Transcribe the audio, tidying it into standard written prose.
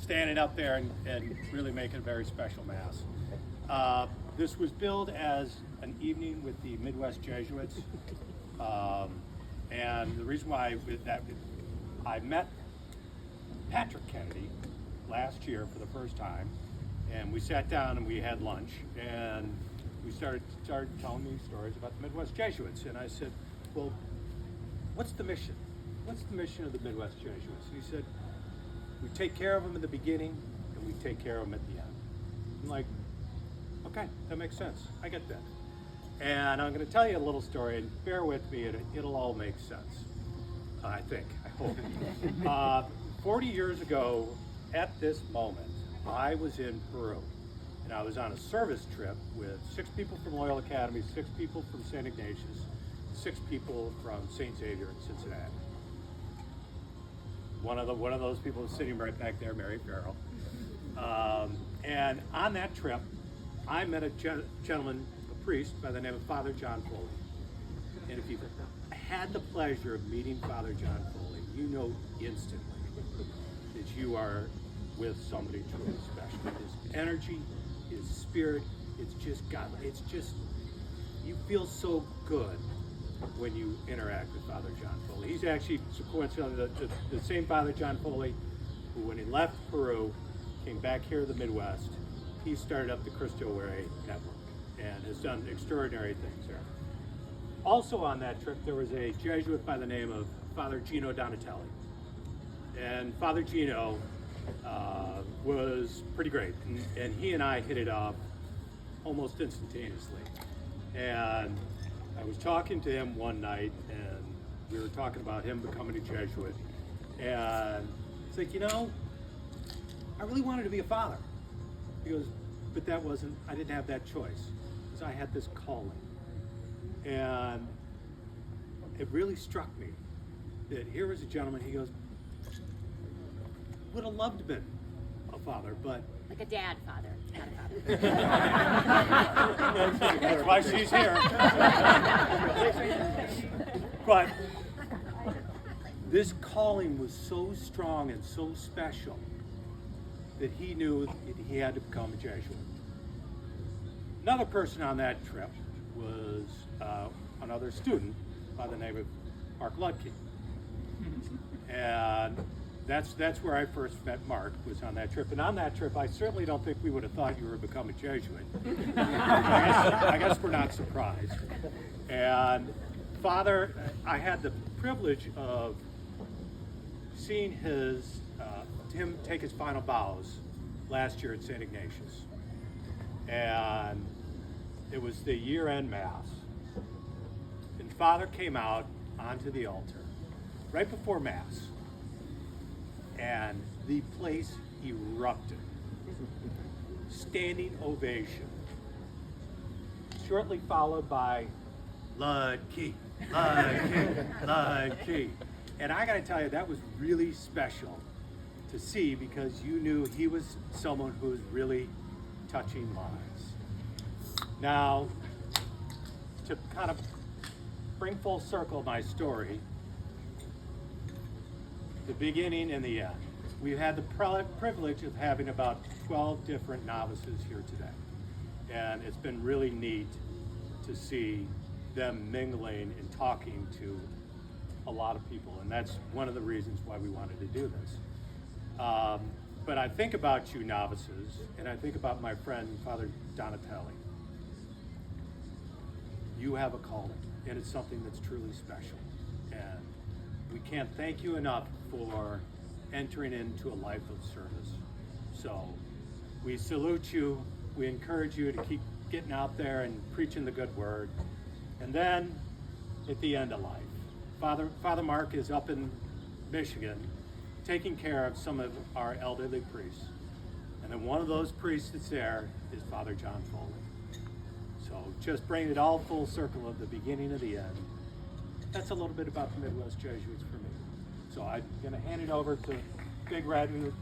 standing up there and really making a very special Mass. This was billed as an evening with the Midwest Jesuits. And the reason why I met Patrick Kennedy last year for the first time, and we sat down and we had lunch, and we started telling me stories about the Midwest Jesuits. And I said, well, what's the mission? What's the mission of the Midwest Jesuits? And he said, we take care of them in the beginning, and we take care of them at the end. I'm like, okay, that makes sense. I get that. And I'm going to tell you a little story, and bear with me, it'll all make sense. I think, I hope. 40 years ago, at this moment, I was in Peru, and I was on a service trip with 6 people from Loyal Academy, 6 people from St. Ignatius, 6 people from St. Xavier in Cincinnati. One of those people is sitting right back there, Mary Farrell. And on that trip, I met a gentleman, a priest by the name of Father John Foley. And if you've had the pleasure of meeting Father John Foley, you know instantly that you are with somebody truly special. His energy, his spirit, it's just godly. It's just, you feel so good when you interact with Father John Foley. He's actually, coincidentally, the same Father John Foley who, when he left Peru, came back here to the Midwest. He started up the Cristo Rey Network and has done extraordinary things there. Also on that trip, there was a Jesuit by the name of Father Gino Donatelli. And Father Gino was pretty great. And he and I hit it off almost instantaneously. And I was talking to him one night, and we were talking about him becoming a Jesuit. And it's like, I really wanted to be a father. He goes, but I didn't have that choice, because I had this calling. And it really struck me that here was a gentleman, he goes, would have loved to have been a father, but... Like a dad father, not a father. That's why she's here. But this calling was so strong and so special that he knew that he had to become a Jesuit. Another person on that trip was another student by the name of Mark Ludke. And that's where I first met Mark, was on that trip. And on that trip, I certainly don't think we would have thought you were become a Jesuit. I guess we're not surprised. And Father, I had the privilege of seeing him take his final vows last year at St. Ignatius. And it was the year-end Mass. And Father came out onto the altar right before Mass. And the place erupted. Standing ovation. Shortly followed by Ludke, Ludke, Ludke. And I gotta tell you, that was really special to see, because you knew he was someone who was really touching lives. Now, to kind of bring full circle my story, the beginning and the end. We've had the privilege of having about 12 different novices here today. And it's been really neat to see them mingling and talking to a lot of people. And that's one of the reasons why we wanted to do this. But I think about you novices, and I think about my friend, Father Donatelli. You have a calling, and it's something that's truly special. And we can't thank you enough for entering into a life of service. So we salute you. We encourage you to keep getting out there and preaching the good word. And then at the end of life, Father Mark is up in Michigan taking care of some of our elderly priests. And then one of those priests that's there is Father John Foley. So just bringing it all full circle of the beginning of the end. That's a little bit about the Midwest Jesuits for me. So I'm going to hand it over to Big Red, who